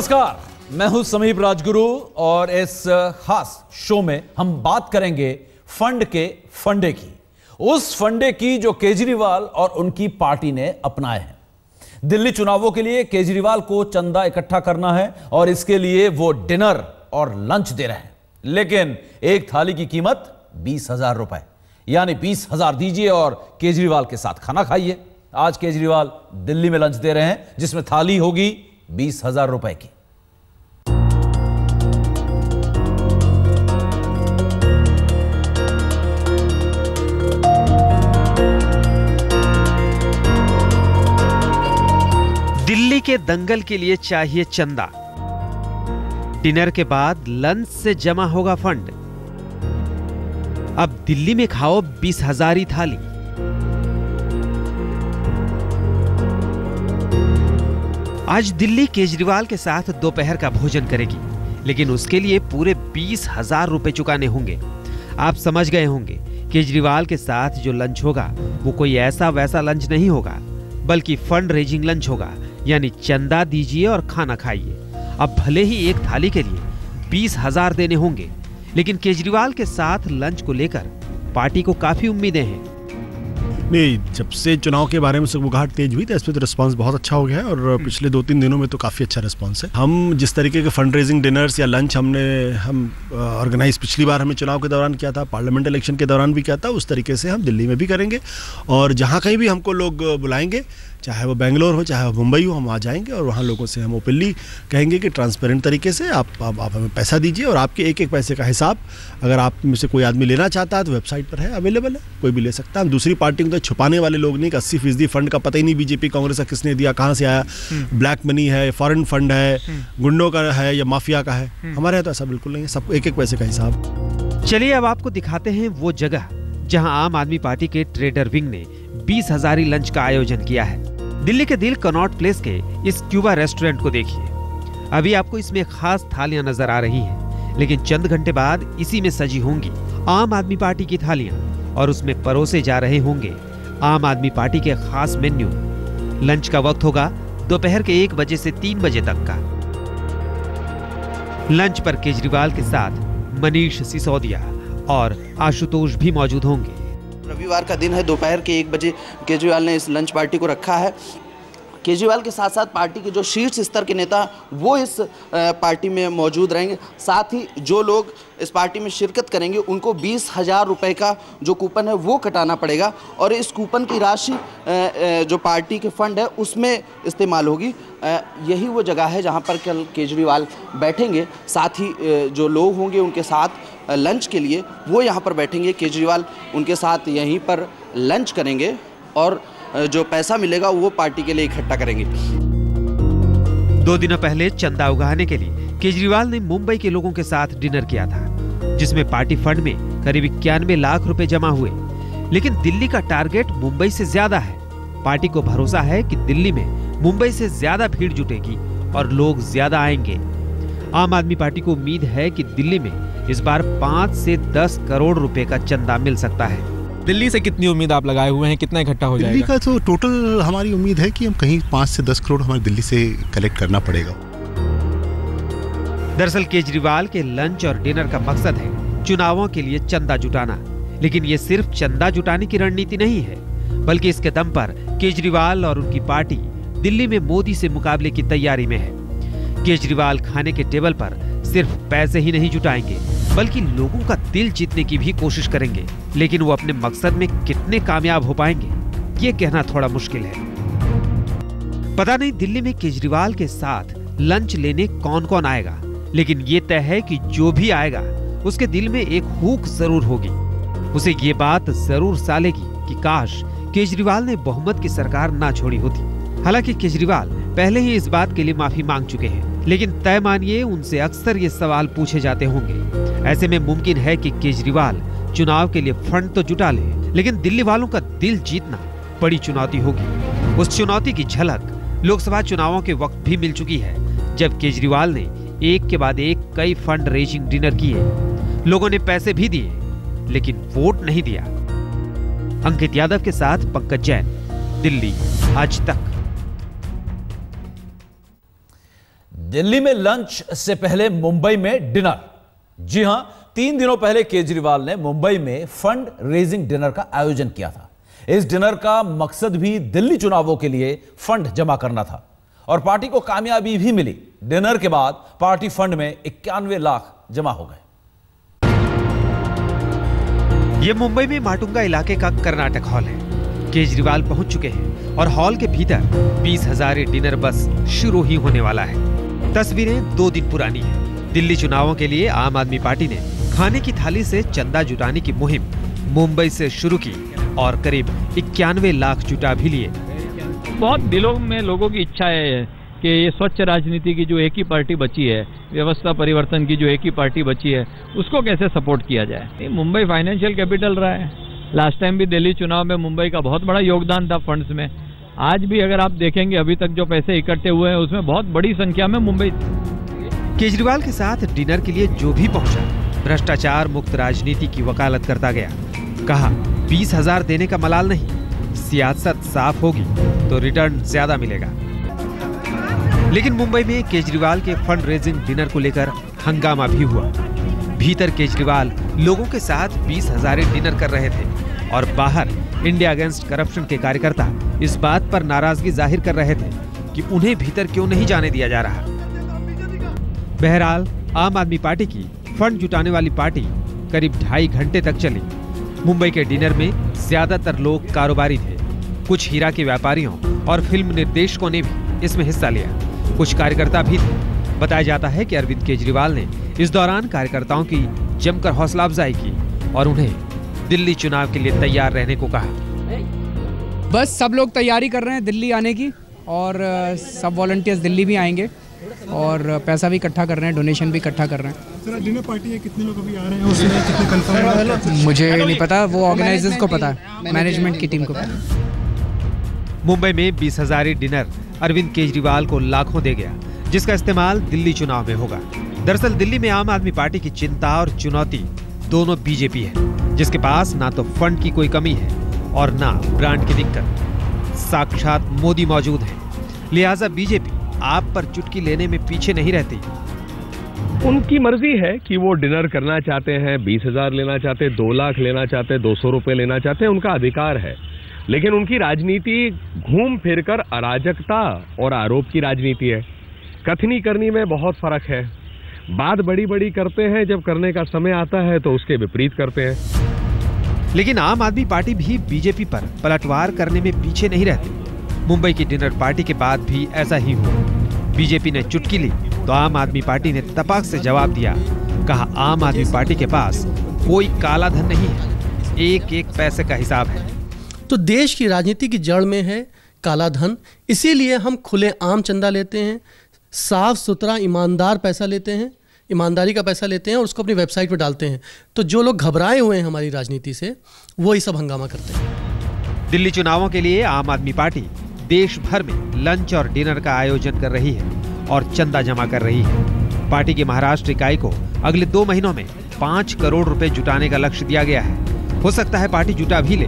नमस्कार, मैं हूं समीप राजगुरु और इस खास शो में हम बात करेंगे फंड के फंडे की, उस फंडे की जो केजरीवाल और उनकी पार्टी ने अपनाए हैं। दिल्ली चुनावों के लिए केजरीवाल को चंदा इकट्ठा करना है और इसके लिए वो डिनर और लंच दे रहे हैं, लेकिन एक थाली की कीमत 20,000 रुपए, यानी 20,000 दीजिए और केजरीवाल के साथ खाना खाइए। आज केजरीवाल दिल्ली में लंच दे रहे हैं जिसमें थाली होगी 20,000 रुपए की। दिल्ली के दंगल के लिए चाहिए चंदा। डिनर के बाद लंच से जमा होगा फंड। अब दिल्ली में खाओ 20,000 थाली। आज दिल्ली केजरीवाल के साथ दोपहर का भोजन करेगी, लेकिन उसके लिए पूरे 20,000 रुपए चुकाने होंगे। आप समझ गए होंगे, केजरीवाल के साथ जो लंच होगा वो कोई ऐसा वैसा लंच नहीं होगा, बल्कि फंड रेजिंग लंच होगा, यानी चंदा दीजिए और खाना खाइए। अब भले ही एक थाली के लिए 20,000 देने होंगे, लेकिन केजरीवाल के साथ लंच को लेकर पार्टी को काफी उम्मीदें हैं। नहीं, जब से चुनाव के बारे में सुगबुगाहट तेज हुई तो इस पर तो रिस्पांस बहुत अच्छा हो गया है और पिछले 2-3 दिनों में तो काफ़ी अच्छा रिस्पांस है। हम जिस तरीके के फंड रेजिंग डिनर्स या लंच हम ऑर्गेनाइज पिछली बार हमें चुनाव के दौरान किया था, पार्लियामेंट इलेक्शन के दौरान भी किया था, उस तरीके से हम दिल्ली में भी करेंगे। और जहाँ कहीं भी हमको लोग बुलाएंगे, चाहे वो बेंगलोर हो चाहे वो मुंबई हो, हम वहाँ जाएंगे और वहाँ लोगों से हम ओपनली कहेंगे कि ट्रांसपेरेंट तरीके से आप हमें पैसा दीजिए और आपके एक एक पैसे का हिसाब अगर आप में से कोई आदमी लेना चाहता है तो वेबसाइट पर है, अवेलेबल है, कोई भी ले सकता है। हम दूसरी पार्टी को तो छुपाने वाले लोग नहीं कि 80% फंड का पता ही नहीं बीजेपी कांग्रेस का किसने दिया, कहाँ से आया, ब्लैक मनी है, फॉरेन फंड है, गुंडों का है या माफिया का है। हमारे यहाँ तो ऐसा बिल्कुल नहीं है, सबको एक एक पैसे का हिसाब। चलिए अब आपको दिखाते हैं वो जगह जहां आम आदमी पार्टी के ट्रेडर विंग ने 20,000 लंच का आयोजन किया है। दिल्ली के दिल कनॉट प्लेस के इस क्यूबा रेस्टोरेंट को देखिए। अभी आपको इसमें खास थालियां नजर आ रही हैं, लेकिन चंद घंटे बाद इसी में सजी होंगी आम आदमी पार्टी की थालियां और उसमें परोसे जा रहे होंगे आम आदमी पार्टी के खास मेन्यू। लंच का वक्त होगा दोपहर के 1 बजे से 3 बजे तक का। लंच पर केजरीवाल के साथ मनीष सिसोदिया और आशुतोष भी मौजूद होंगे। रविवार का दिन है, दोपहर के 1 बजे केजरीवाल ने इस लंच पार्टी को रखा है। केजरीवाल के साथ साथ पार्टी के जो शीर्ष स्तर के नेता वो इस पार्टी में मौजूद रहेंगे। साथ ही जो लोग इस पार्टी में शिरकत करेंगे उनको 20,000 रुपये का जो कूपन है वो कटाना पड़ेगा और इस कूपन की राशि जो पार्टी के फंड है उसमें इस्तेमाल होगी। यही वो जगह है जहां पर कल केजरीवाल बैठेंगे। साथ ही जो लोग होंगे उनके साथ लंच के लिए वो यहाँ पर बैठेंगे। केजरीवाल उनके साथ यहीं पर लंच करेंगे और जो पैसा मिलेगा वो पार्टी के लिए इकट्ठा करेंगे। 2 दिनों पहले चंदा उगाने के लिए केजरीवाल ने मुंबई के लोगों के साथ डिनर किया था, जिसमें पार्टी फंड में करीब 91 लाख रुपए जमा हुए। लेकिन दिल्ली का टारगेट मुंबई से ज्यादा है। पार्टी को भरोसा है कि दिल्ली में मुंबई से ज्यादा भीड़ जुटेगी और लोग ज्यादा आएंगे। आम आदमी पार्टी को उम्मीद है कि दिल्ली में इस बार 5 से 10 करोड़ रुपए का चंदा मिल सकता है। दिल्ली से कितनी उम्मीद आप लगाए हुए हैं, कितना इकट्ठा हो जाएगा? दिल्ली का तो टोटल हमारी उम्मीद है कि हम कहीं 5 से 10 करोड़ हमारे दिल्ली से कलेक्ट करना पड़ेगा। दरअसल केजरीवाल के लंच और डिनर का मकसद है चुनावों के लिए चंदा जुटाना, लेकिन ये सिर्फ चंदा जुटाने की रणनीति नहीं है, बल्कि इसके दम पर केजरीवाल और उनकी पार्टी दिल्ली में मोदी से मुकाबले की तैयारी में है। केजरीवाल खाने के टेबल पर सिर्फ पैसे ही नहीं जुटाएंगे, बल्कि लोगों का दिल जीतने की भी कोशिश करेंगे। लेकिन वो अपने मकसद में कितने कामयाब हो पाएंगे, ये कहना थोड़ा मुश्किल है। पता नहीं दिल्ली में केजरीवाल के साथ लंच लेने कौन कौन आएगा, लेकिन ये तय है कि जो भी आएगा उसके दिल में एक हुक जरूर होगी। उसे ये बात जरूर सालेगी कि काश केजरीवाल ने बहुमत की सरकार ना छोड़ी होती। हालांकि केजरीवाल पहले ही इस बात के लिए माफी मांग चुके हैं, लेकिन तय मानिए उनसे अक्सर ये सवाल पूछे जाते होंगे। ऐसे में मुमकिन है कि केजरीवाल चुनाव के लिए फंड तो जुटा ले, लेकिन दिल्ली वालों का दिल जीतना बड़ी चुनौती होगी। उस चुनौती की झलक लोकसभा चुनावों के वक्त भी मिल चुकी है, जब केजरीवाल ने एक के बाद एक कई फंड रेजिंग डिनर किए। लोगों ने पैसे भी दिए, लेकिन वोट नहीं दिया। अंकित यादव के साथ पंकज जैन, दिल्ली आज तक। दिल्ली में लंच से पहले मुंबई में डिनर। जी हां, 3 दिनों पहले केजरीवाल ने मुंबई में फंड रेजिंग डिनर का आयोजन किया था। इस डिनर का मकसद भी दिल्ली चुनावों के लिए फंड जमा करना था और पार्टी को कामयाबी भी मिली। डिनर के बाद पार्टी फंड में 91 लाख जमा हो गए। यह मुंबई में माटुंगा इलाके का कर्नाटक हॉल है। केजरीवाल पहुंच चुके हैं और हॉल के भीतर 20,000 डिनर बस शुरू ही होने वाला है। तस्वीरें 2 दिन पुरानी है। दिल्ली चुनावों के लिए आम आदमी पार्टी ने खाने की थाली से चंदा जुटाने की मुहिम मुंबई से शुरू की और करीब 91 लाख जुटा भी लिए। बहुत दिलों में लोगों की इच्छा है कि ये स्वच्छ राजनीति की जो एक ही पार्टी बची है, व्यवस्था परिवर्तन की जो एक ही पार्टी बची है, उसको कैसे सपोर्ट किया जाए। मुंबई फाइनेंशियल कैपिटल रहा है। लास्ट टाइम भी दिल्ली चुनाव में मुंबई का बहुत बड़ा योगदान था फंड्स में। आज भी अगर आप देखेंगे अभी तक जो पैसे इकट्ठे हुए हैं उसमें बहुत बड़ी संख्या में मुंबई। केजरीवाल के साथ डिनर के लिए जो भी पहुंचा भ्रष्टाचार मुक्त राजनीति की वकालत करता गया। कहा 20,000 देने का मलाल नहीं, सियासत साफ होगी तो रिटर्न ज्यादा मिलेगा। लेकिन मुंबई में केजरीवाल के फंड रेजिंग डिनर को लेकर हंगामा भी हुआ। भीतर केजरीवाल लोगों के साथ 20,000 डिनर कर रहे थे और बाहर इंडिया अगेंस्ट करप्शन के कार्यकर्ता इस बात पर नाराजगी जाहिर कर रहे थे कि उन्हें भीतर क्यों नहीं जाने दिया जा रहा। बहरहाल आम आदमी पार्टी की फंड जुटाने वाली पार्टी करीब 2.5 घंटे तक चली। मुंबई के डिनर में ज्यादातर लोग कारोबारी थे। कुछ हीरा के व्यापारियों और फिल्म निर्देशकों ने भी इसमें हिस्सा लिया। कुछ कार्यकर्ता भी थे। बताया जाता है कि अरविंद केजरीवाल ने इस दौरान कार्यकर्ताओं की जमकर हौसला अफजाई की और उन्हें दिल्ली चुनाव के लिए तैयार रहने को कहा। बस सब लोग तैयारी कर रहे हैं दिल्ली आने की और सब वॉलंटियर्स दिल्ली भी आएंगे और पैसा भी इकट्ठा कर रहे हैं, डोनेशन भी इकट्ठा कर रहे हैं। सर, डिनर पार्टी है, कितने लोग अभी आ रहे हैं, उसमें कितने कंफर्म है? मुझे नहीं पता, वो ऑर्गेनाइजर्स को पता है, मैनेजमेंट की टीम को पता। मुंबई में 20,000 डिनर अरविंद केजरीवाल को लाखों दे गया, जिसका इस्तेमाल दिल्ली चुनाव में होगा। दरअसल दिल्ली में आम आदमी पार्टी की चिंता और चुनौती दोनों बीजेपी है, जिसके पास ना तो फंड की कोई कमी है और ना ब्रांड की दिक्कत। साक्षात मोदी मौजूद है, लिहाजा बीजेपी आप पर चुटकी लेने में पीछे नहीं रहती। उनकी मर्जी है कि वो डिनर करना चाहते हैं, 20,000 लेना चाहते हैं, 2 लाख लेना चाहते हैं, 200 रुपए लेना चाहते हैं, उनका अधिकार है। लेकिन उनकी राजनीति घूम फिरकर अराजकता और आरोप की राजनीति है। कथनी करनी में बहुत फर्क है। बात बड़ी बड़ी करते हैं, जब करने का समय आता है तो उसके विपरीत करते हैं। लेकिन आम आदमी पार्टी भी बीजेपी पर पलटवार करने में पीछे नहीं रहती। मुंबई की डिनर पार्टी के बाद भी ऐसा ही हुआ। बीजेपी ने चुटकी ली तो आम आदमी पार्टी ने तपाक से जवाब दिया। कहा आम आदमी पार्टी के पास कोई काला धन नहीं है, एक एक पैसे का हिसाब है। तो देश की राजनीति की जड़ में है काला धन, इसीलिए हम खुले आम चंदा लेते हैं, साफ सुथरा ईमानदार पैसा लेते हैं, ईमानदारी का पैसा लेते हैं और उसको अपनी वेबसाइट पर डालते हैं। तो जो लोग घबराए हुए हैं हमारी राजनीति से, वो ही सब हंगामा करते हैं। दिल्ली चुनावों के लिए आम आदमी पार्टी देश भर में लंच और डिनर का आयोजन कर रही है और चंदा जमा कर रही है। पार्टी की महाराष्ट्र इकाई को अगले 2 महीनों में 5 करोड़ रुपए जुटाने का लक्ष्य दिया गया है। हो सकता है पार्टी जुटा भी ले,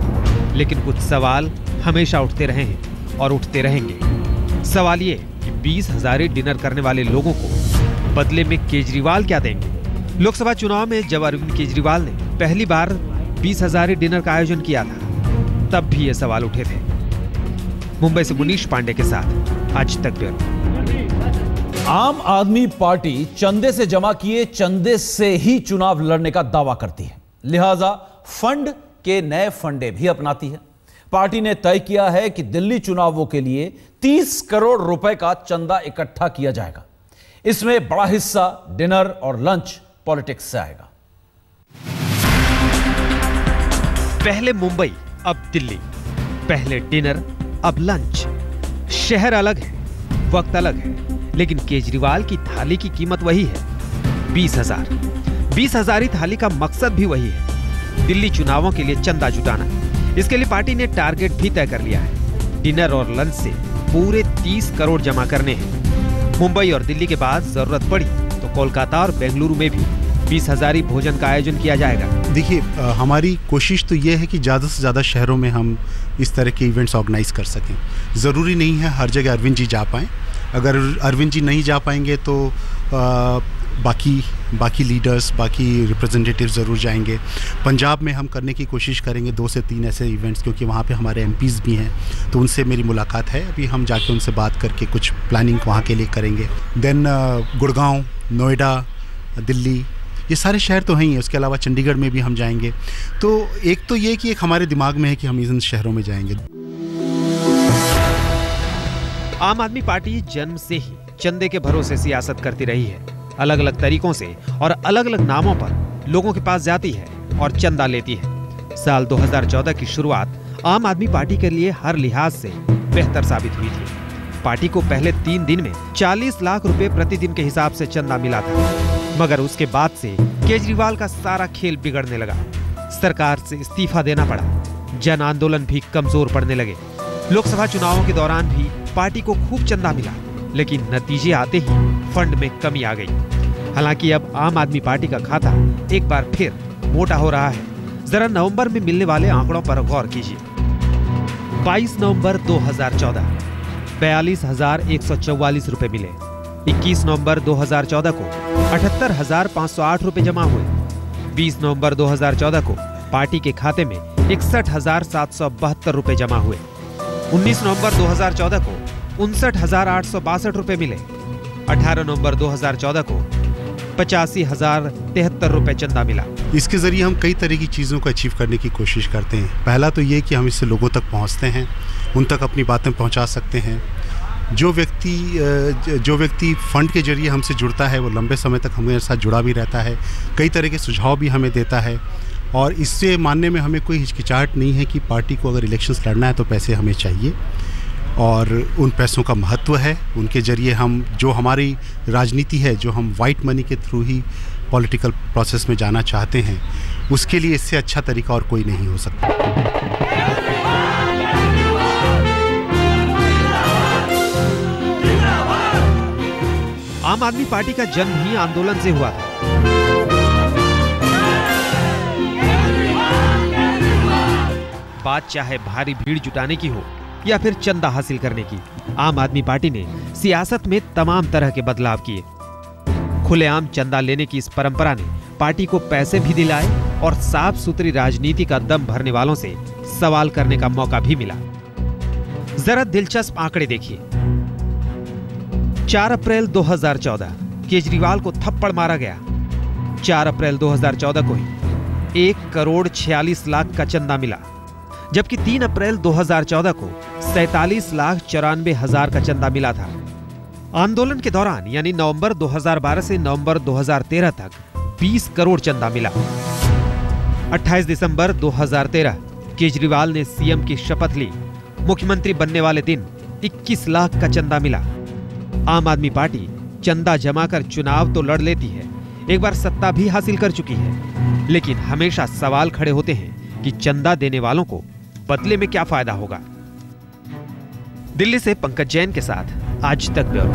लेकिन कुछ सवाल हमेशा उठते रहे हैं और उठते रहेंगे। सवाल ये कि 20,000 डिनर करने वाले लोगों को बदले में केजरीवाल क्या देंगे। लोकसभा चुनाव में जब अरविंद केजरीवाल ने पहली बार 20,000 डिनर का आयोजन किया था, तब भी ये सवाल उठे थे। मुंबई से मुनीश पांडे के साथ आज तक ब्यूरो। आम आदमी पार्टी चंदे से जमा किए चंदे से ही चुनाव लड़ने का दावा करती है, लिहाजा फंड के नए फंडे भी अपनाती है। पार्टी ने तय किया है कि दिल्ली चुनावों के लिए 30 करोड़ रुपए का चंदा इकट्ठा किया जाएगा। इसमें बड़ा हिस्सा डिनर और लंच पॉलिटिक्स से आएगा। पहले मुंबई, अब दिल्ली। पहले डिनर, अब लंच। शहर अलग है, वक्त अलग है, लेकिन केजरीवाल की थाली की कीमत वही है, 20,000। 20,000 थाली का मकसद भी वही है, दिल्ली चुनावों के लिए चंदा जुटाना। इसके लिए पार्टी ने टारगेट भी तय कर लिया है। डिनर और लंच से पूरे 30 करोड़ जमा करने हैं। मुंबई और दिल्ली के बाद जरूरत पड़ी तो कोलकाता और बेंगलुरु में भी 20,000 भोजन का आयोजन किया जाएगा। देखिए, हमारी कोशिश तो ये है कि ज़्यादा से ज़्यादा शहरों में हम इस तरह के इवेंट्स ऑर्गेनाइज कर सकें। ज़रूरी नहीं है हर जगह अरविंद जी जा पाएँ। अगर अरविंद जी नहीं जा पाएंगे तो बाकी लीडर्स, बाकी रिप्रेजेंटेटिव ज़रूर जाएंगे। पंजाब में हम करने की कोशिश करेंगे 2 से 3 ऐसे इवेंट्स, क्योंकि वहाँ पे हमारे एमपीज़ भी हैं, तो उनसे मेरी मुलाकात है। अभी हम जाके उनसे बात करके कुछ प्लानिंग वहाँ के लिए करेंगे। देन गुड़गांव, नोएडा, दिल्ली, ये सारे शहर तो हैं ही, उसके अलावा चंडीगढ़ में भी हम जाएंगे। तो एक तो ये कि एक हमारे दिमाग में है कि हम इन शहरों में जाएंगे। आम आदमी पार्टी जन्म से ही चंदे के भरोसे सियासत करती रही है। अलग अलग तरीकों से और अलग अलग नामों पर लोगों के पास जाती है और चंदा लेती है। साल 2014 की शुरुआत आम आदमी पार्टी के लिए हर लिहाज से बेहतर साबित हुई थी। पार्टी को पहले 3 दिन में 40 लाख रुपए प्रतिदिन के हिसाब से चंदा मिला था, मगर उसके बाद से केजरीवाल का सारा खेल बिगड़ने लगा। सरकार से इस्तीफा देना पड़ा, जन आंदोलन भी कमजोर पड़ने लगे। लोकसभा चुनावों के दौरान भी पार्टी को खूब चंदा मिला, लेकिन नतीजे आते ही फंड में कमी आ गई। हालांकि अब आम आदमी पार्टी का खाता एक बार फिर मोटा हो रहा है। जरा नवंबर में मिलने वाले आंकड़ों पर गौर कीजिए। 22 नवंबर 2014 42,144 रुपए मिले। 21 नवंबर 2014 को 78,508 रुपए जमा हुए। 20 नवंबर 2014 को पार्टी के खाते में 61,772 रुपए जमा हुए। 19 नवंबर 2014 को 59,862 रुपए मिले। 18 नवंबर 2014 को 85,073 रुपए चंदा मिला। इसके जरिए हम कई तरह की चीज़ों को अचीव करने की कोशिश करते हैं। पहला तो ये कि हम इससे लोगों तक पहुंचते हैं, उन तक अपनी बातें पहुंचा सकते हैं। जो व्यक्ति फंड के जरिए हमसे जुड़ता है वो लंबे समय तक हमारे साथ जुड़ा भी रहता है, कई तरह के सुझाव भी हमें देता है, और इससे मानने में हमें कोई हिचकिचाहट नहीं है कि पार्टी को अगर इलेक्शंस लड़ना है तो पैसे हमें चाहिए, और उन पैसों का महत्व है। उनके जरिए हम जो हमारी राजनीति है, जो हम वाइट मनी के थ्रू ही पॉलिटिकल प्रोसेस में जाना चाहते हैं, उसके लिए इससे अच्छा तरीका और कोई नहीं हो सकता। आम आदमी पार्टी का जन्म ही आंदोलन से हुआ था। बात चाहे भारी भीड़ जुटाने की हो या फिर चंदा हासिल करने की, आम आदमी पार्टी ने सियासत में तमाम तरह के बदलाव किए। खुलेआम चंदा लेने की इस परंपरा ने पार्टी को पैसे भी दिलाए और साफ सुथरी राजनीति का दम भरने वालों से सवाल करने का मौका भी मिला। जरा दिलचस्प आंकड़े देखिए। 4 अप्रैल 2014 केजरीवाल को थप्पड़ मारा गया। 4 अप्रैल 2014 को ही 1,46,00,000 का चंदा मिला, जबकि 3 अप्रैल 2014 को 47,94,000 का चंदा मिला था। आंदोलन के दौरान यानी नवंबर 2012 से नवंबर 2013 तक 20 करोड़ चंदा मिला। 28 दिसंबर 2013 केजरीवाल ने सीएम की शपथ ली। मुख्यमंत्री बनने वाले दिन 21 लाख का चंदा मिला। आम आदमी पार्टी चंदा जमा कर चुनाव तो लड़ लेती है, एक बार सत्ता भी हासिल कर चुकी है, लेकिन हमेशा सवाल खड़े होते हैं कि चंदा देने वालों को बदले में क्या फायदा होगा। दिल्ली से पंकज जैन के साथ आज तक ब्यूरो।